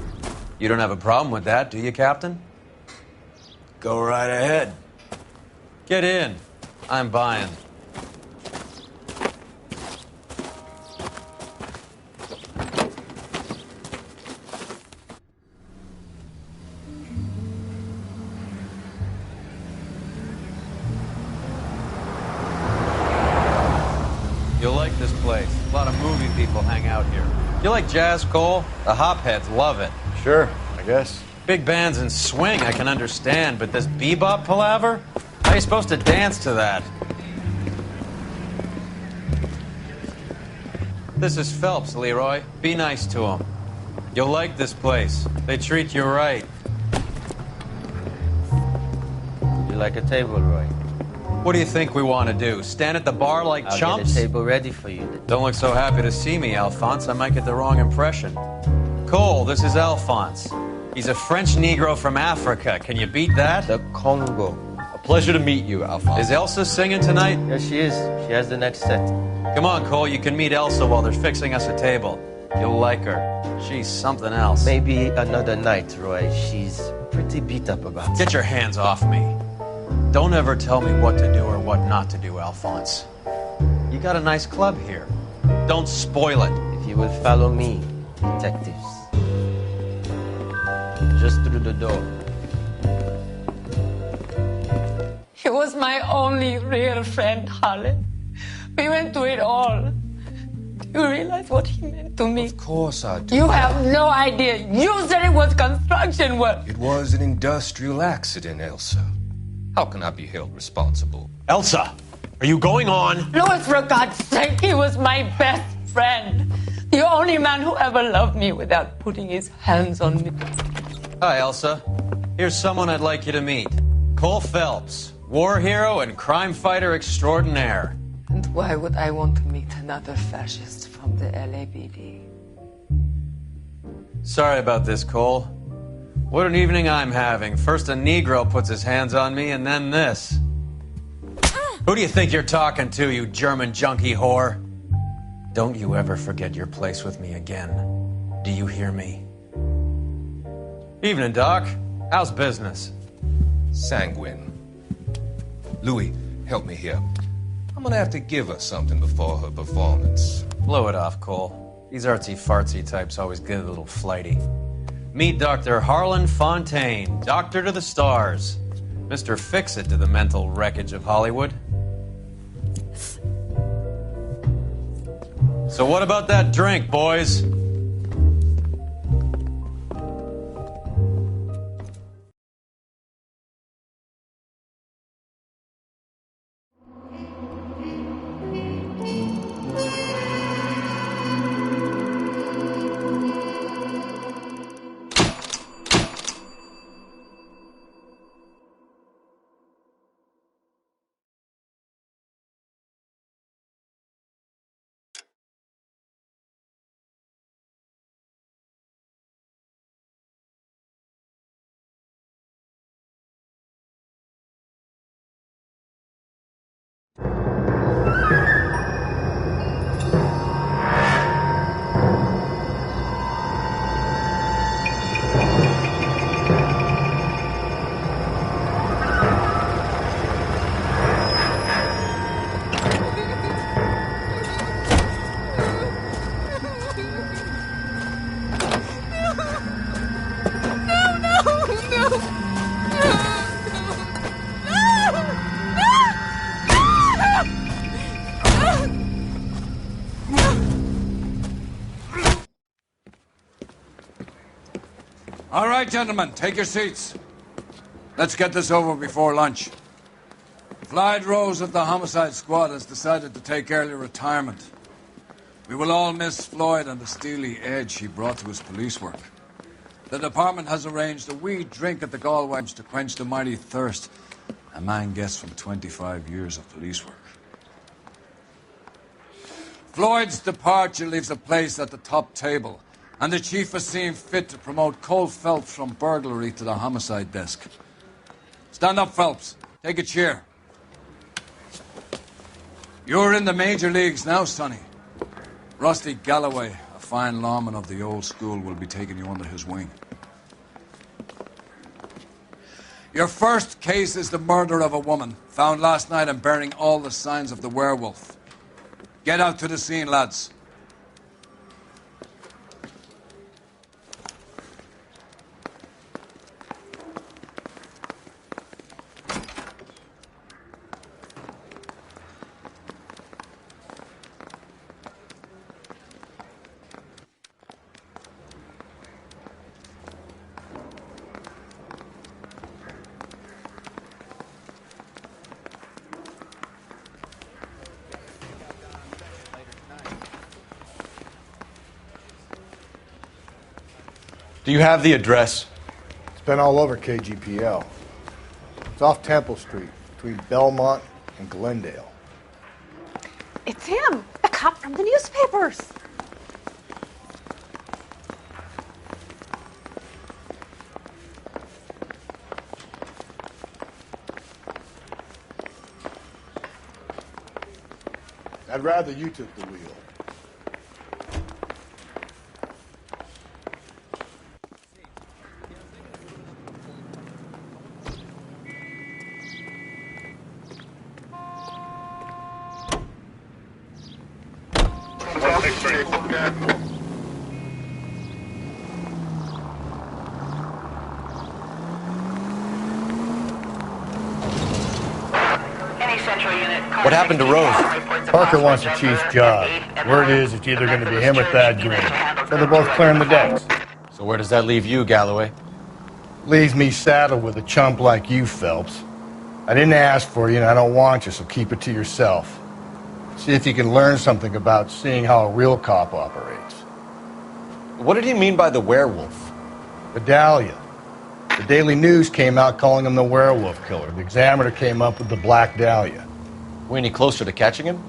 You don't have a problem with that, do you, Captain? Go right ahead. Get in. I'm buying. You'll like this place. A lot of movie people hang out here. You like jazz, Cole? The hopheads love it. Sure, I guess. Big bands and swing I can understand, but this bebop palaver? How are you supposed to dance to that? This is Phelps, Leroy. Be nice to him. You'll like this place. They treat you right. You like a table, Roy? What do you think we want to do? Stand at the bar like I'll chumps? get a table ready for you. Don't look so happy to see me, Alphonse. I might get the wrong impression. Cole, this is Alphonse. He's a French Negro from Africa. Can you beat that? The Congo. A pleasure to meet you, Alphonse. Is Elsa singing tonight? Yes, she is. She has the next set. Come on, Cole. You can meet Elsa while they're fixing us a table. You'll like her. She's something else. Maybe another night, Roy. She's pretty beat up about it. Get your hands off me. Don't ever tell me what to do or what not to do, Alphonse. You got a nice club here. Don't spoil it. If you will follow me, detectives. Just through the door. He was my only real friend, Harlan. We went through it all. Do you realize what he meant to me? Of course I do. You have no idea. You said it was construction work. It was an industrial accident, Elsa. How can I be held responsible? Elsa, are you going on? Louis, for God's sake, he was my best friend. The only man who ever loved me without putting his hands on me. Hi, Elsa. Here's someone I'd like you to meet. Cole Phelps, war hero and crime fighter extraordinaire. And why would I want to meet another fascist from the LAPD? Sorry about this, Cole. What an evening I'm having. First a Negro puts his hands on me, and then this. Who do you think you're talking to, you German junkie whore? Don't you ever forget your place with me again. Do you hear me? Evening, Doc. How's business? Sanguine. Louis, help me here. I'm gonna have to give her something before her performance. Blow it off, Cole. These artsy-fartsy types always get a little flighty. Meet Dr. Harlan Fontaine, doctor to the stars. Mr. Fix-It to the mental wreckage of Hollywood. So what about that drink, boys? All right, gentlemen, take your seats. Let's get this over before lunch. Clyde Rose of the Homicide Squad has decided to take early retirement. We will all miss Floyd and the steely edge he brought to his police work. The department has arranged a wee drink at the Galway to quench the mighty thirst a man gets from 25 years of police work. Floyd's departure leaves a place at the top table, and the chief has seen fit to promote Cole Phelps from burglary to the homicide desk. Stand up, Phelps. Take a chair. You're in the major leagues now, Sonny. Rusty Galloway, a fine lawman of the old school, will be taking you under his wing. Your first case is the murder of a woman, found last night and bearing all the signs of the werewolf. Get out to the scene, lads. Do you have the address? It's been all over KGPL. It's off Temple Street, between Belmont and Glendale. It's him, the cop from the newspapers. I'd rather you took the wheel. What happened to Rose? Parker wants the chief's job. Word is it's either going to be him or Thad Green. So they're both clearing the decks. So where does that leave you, Galloway? Leaves me saddled with a chump like you, Phelps. I didn't ask for you and I don't want you, so keep it to yourself. See if you can learn something about seeing how a real cop operates. What did he mean by the werewolf? Vidalia. The Daily News came out calling him the werewolf killer. The Examiner came up with the Black Dahlia. We any closer to catching him?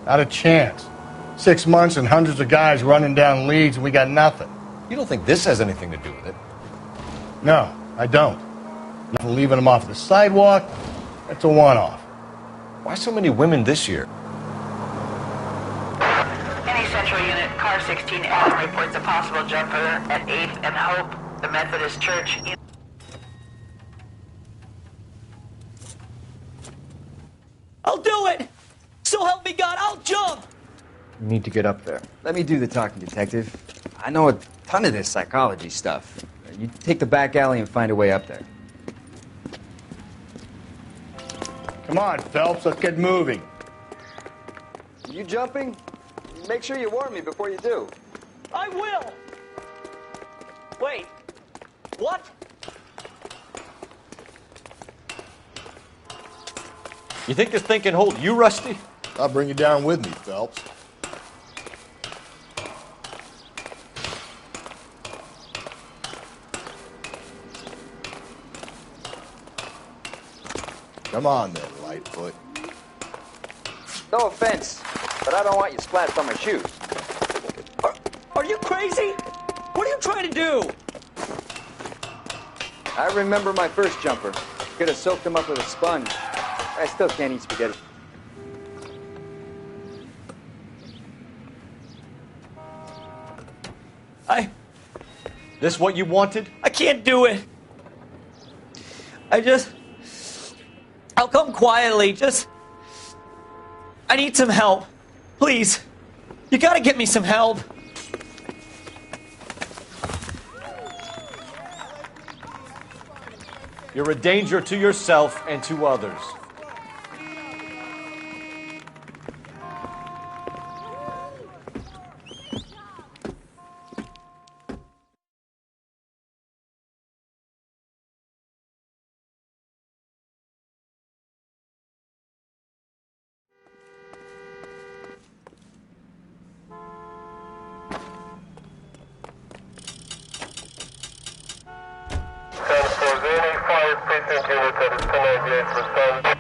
Not a chance. 6 months and hundreds of guys running down leads and we got nothing. You don't think this has anything to do with it? No, I don't. Nothing leaving them off the sidewalk. That's a one-off. Why so many women this year? Any Central Unit, car 16L reports a possible jumper at 8th and Hope, the Methodist Church. I'll do it! So help me God, I'll jump! You need to get up there. Let me do the talking, Detective. I know a ton of this psychology stuff. You take the back alley and find a way up there. Come on, Phelps, let's get moving. You jumping? Make sure you warn me before you do. I will! Wait, what? You think this thing can hold you, Rusty? I'll bring you down with me, Phelps. Come on then, Lightfoot. No offense, but I don't want you splashed on my shoes. Are you crazy? What are you trying to do? I remember my first jumper. Could have soaked him up with a sponge. I still can't eat spaghetti. This what you wanted? I can't do it. I'll come quietly, I need some help. Please. You gotta get me some help. You're a danger to yourself and to others. 5 precinct unit that is 1098 respond.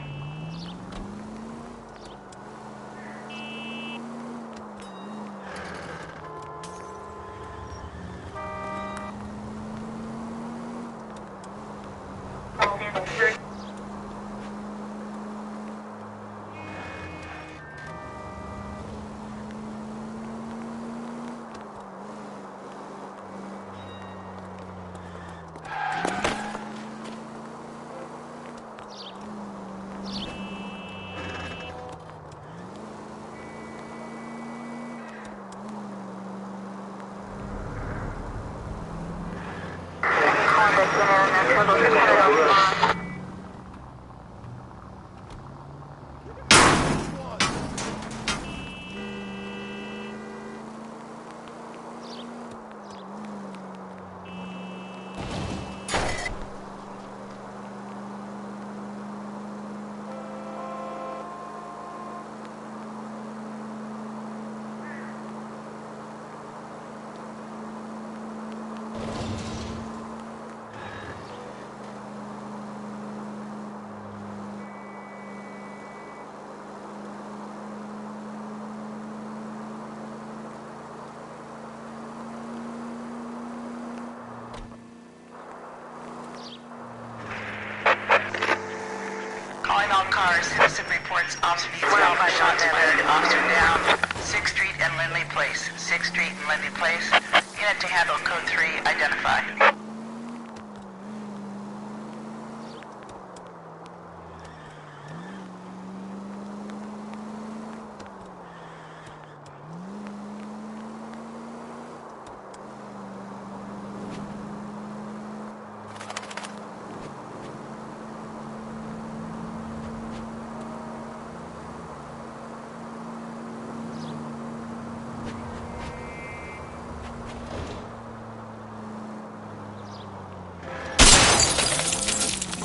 Calling all cars. Citizen reports Officer needs help. Shots fired. Officer down. 6th Street and Lindley Place. 6th Street and Lindley Place. Unit to handle code 3. Identify.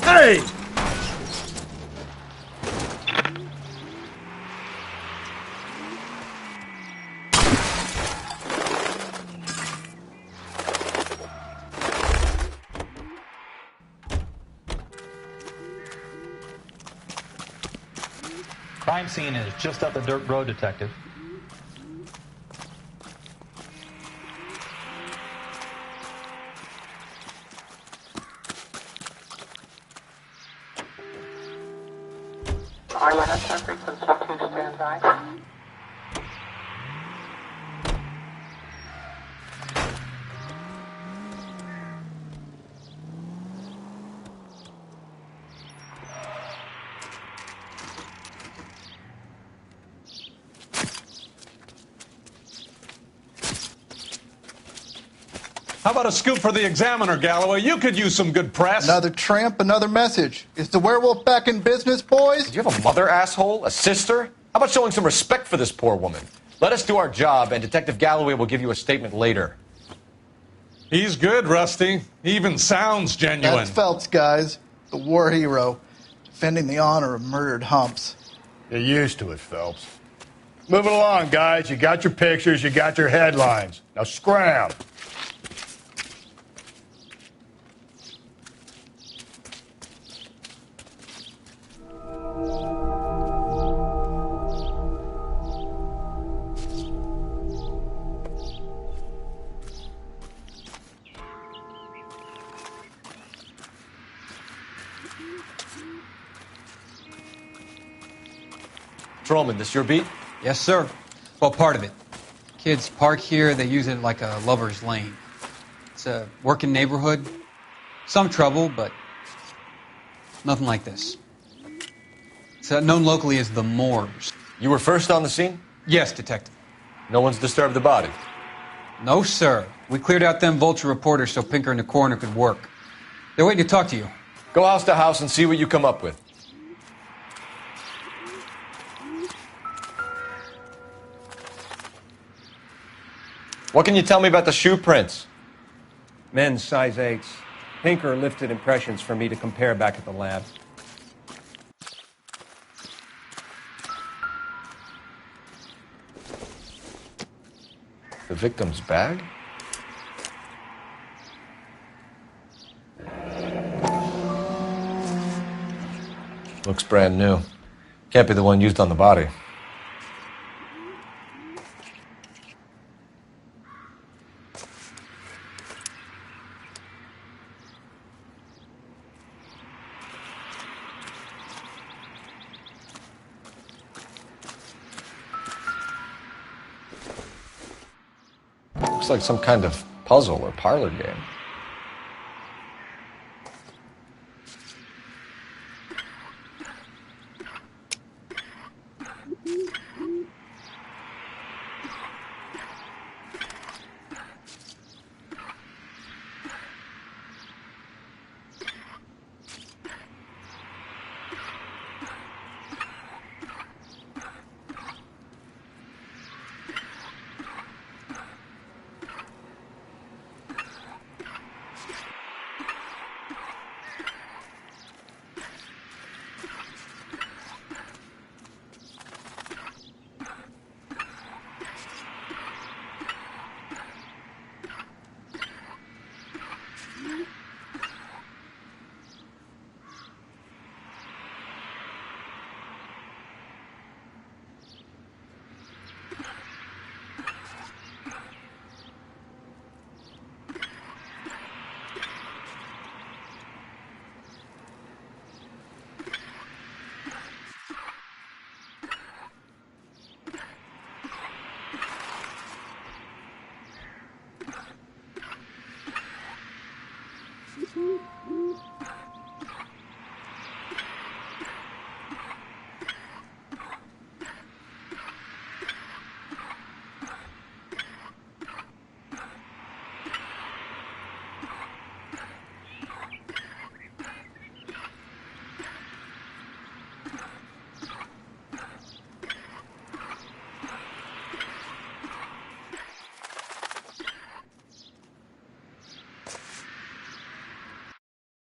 Hey! Crime scene is just up the dirt road, Detective. Frequency 2 stand by. How about a scoop for the Examiner, Galloway? You could use some good press. Another tramp, another message. Is the werewolf back in business, boys? Do you have a mother, asshole? A sister? How about showing some respect for this poor woman? Let us do our job, and Detective Galloway will give you a statement later. He's good, Rusty. He even sounds genuine. That's Phelps, guys. The war hero. Defending the honor of murdered humps. You're used to it, Phelps. Move it along, guys. You got your pictures, you got your headlines. Now scram. Patrolman, this your beat? Yes, sir. Well, part of it. Kids park here, they use it like a lover's lane. It's a working neighborhood. Some trouble, but nothing like this. It's known locally as the Moors. You were first on the scene? Yes, Detective. No one's disturbed the body? No, sir. We cleared out them vulture reporters so Pinker and the coroner could work. They're waiting to talk to you. Go house to house and see what you come up with. What can you tell me about the shoe prints? Men's size 8s. Pinker lifted impressions for me to compare back at the lab. The victim's bag? Looks brand new. Can't be the one used on the body. Looks like some kind of puzzle or parlor game.